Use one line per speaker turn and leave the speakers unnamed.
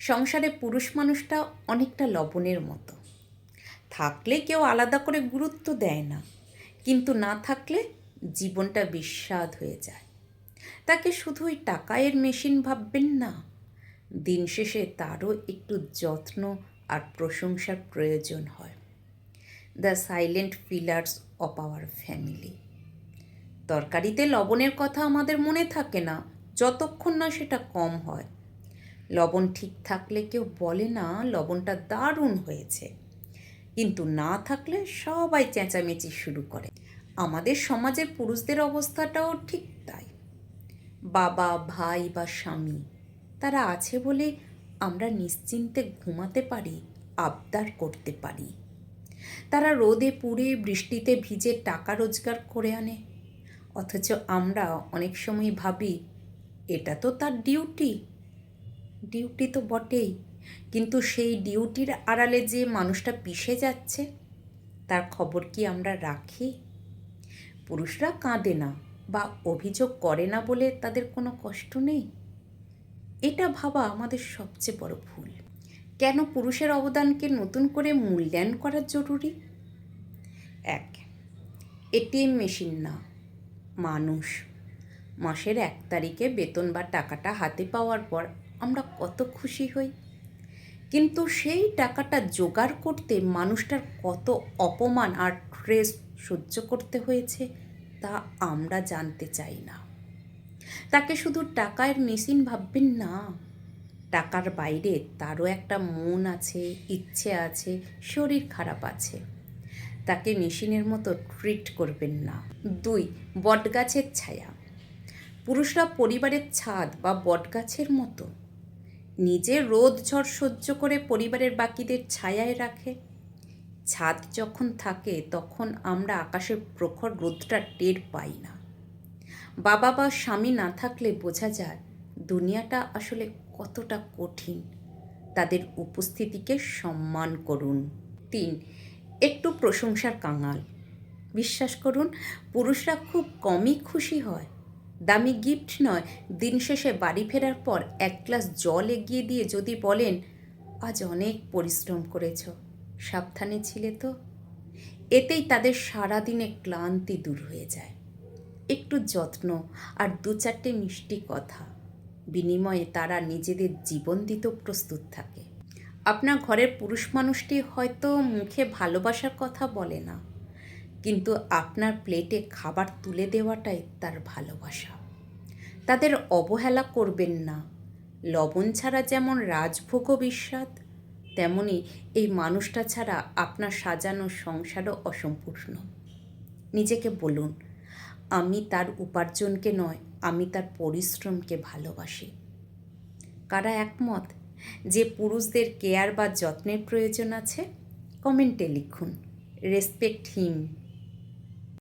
সংসারে পুরুষ মানুষটা অনেকটা লবণের মতো। থাকলে কেউ আলাদা করে গুরুত্ব দেয় না, কিন্তু না থাকলে জীবনটা বিস্বাদ হয়ে যায়। তাকে শুধু ওই টাকায়ের মেশিন ভাববেন না, দিন শেষে তারও একটু যত্ন আর প্রশংসার প্রয়োজন হয়। The silent pillars of our family. তরকারিতে লবণের কথা আমাদের মনে থাকে না যতক্ষণ না সেটা কম হয়। লবণ ঠিক থাকলে কেউ বলে না লবণটা দারুণ হয়েছে, কিন্তু না থাকলে সবাই চেঁচামেচি শুরু করে। আমাদের সমাজের পুরুষদের অবস্থাটাও ঠিক তাই। বাবা, ভাই বা স্বামী তারা আছে বলে আমরা নিশ্চিন্তে ঘুমাতে পারি, আবদার করতে পারি। তারা রোদে পুড়ে বৃষ্টিতে ভিজে টাকা রোজগার করে আনে, অথচ আমরা অনেক সময় ভাবি এটা তো তার ডিউটি। ডিউটি তো বটেই, কিন্তু সেই ডিউটির আড়ালে যে মানুষটা পিষে যাচ্ছে তার খবর কি আমরা রাখি? পুরুষরা কাঁদে না বা অভিযোগ করে না বলে তাদের কোনো কষ্ট নেই, এটা ভাবা আমাদের সবচেয়ে বড় ভুল। কেন পুরুষের অবদানকে নতুন করে মূল্যায়ন করা জরুরি? এক, এটিএম মেশিন না, মানুষ। মাসের 1 তারিখে বেতন বা টাকাটা হাতে পাওয়ার পর আমরা কত খুশি হই, কিন্তু সেই টাকাটা জোগাড় করতে মানুষটার কত অপমান আর স্ট্রেস সহ্য করতে হয়েছে তা আমরা জানতে চাই না। তাকে শুধু টাকার মেশিন ভাববেন না, টাকার বাইরে তারও একটা মন আছে, ইচ্ছে আছে, শরীর খারাপ আছে। তাকে মেশিনের মতো ট্রিট করবেন না। 2, বটগাছের ছায়া। পুরুষরা পরিবারের ছাদ বা বটগাছের মতো, নিজে রোদ ঝড় সহ্য করে পরিবারের বাকিদের ছায়ায় রাখে। ছাদ যখন থাকে তখন আমরা আকাশের প্রখর রোদটা টের পাই না। বাবা বা স্বামী না থাকলে বোঝা যায় দুনিয়াটা আসলে কতটা কঠিন। তাদের উপস্থিতিকে সম্মান করুন। 3, একটু প্রশংসার কাঙাল। বিশ্বাস করুন, পুরুষরা খুব কমই খুশি হয়। দামি গিফট নয়, দিন শেষে বাড়ি ফেরার পর 1 গ্লাস জল এগিয়ে দিয়ে যদি বলেন আজ অনেক পরিশ্রম করেছ, সাবধানে ছিলে তো, এতেই তাদের সারাদিনে ক্লান্তি দূর হয়ে যায়। একটু যত্ন আর 2-4টে মিষ্টি কথা বিনিময়ে তারা নিজেদের জীবন দিতেও প্রস্তুত থাকে। আপনার ঘরের পুরুষ মানুষটি হয়তো মুখে ভালোবাসার কথা বলে না, কিন্তু আপনার প্লেটে খাবার তুলে দেওয়াটাই তার ভালোবাসা। তাদের অবহেলা করবেন না। লবণ ছাড়া যেমন রাজভোগও বিস্বাদ, তেমনি এই মানুষটা ছাড়া আপনার সাজানো সংসারও অসম্পূর্ণ। নিজেকে বলুন, আমি তার উপার্জনকে নয়, আমি তার পরিশ্রমকে ভালোবাসি। কারা একমত যে পুরুষদের কেয়ার বা যত্নের প্রয়োজন আছে? কমেন্টে লিখুন। রেসপেক্ট হিম।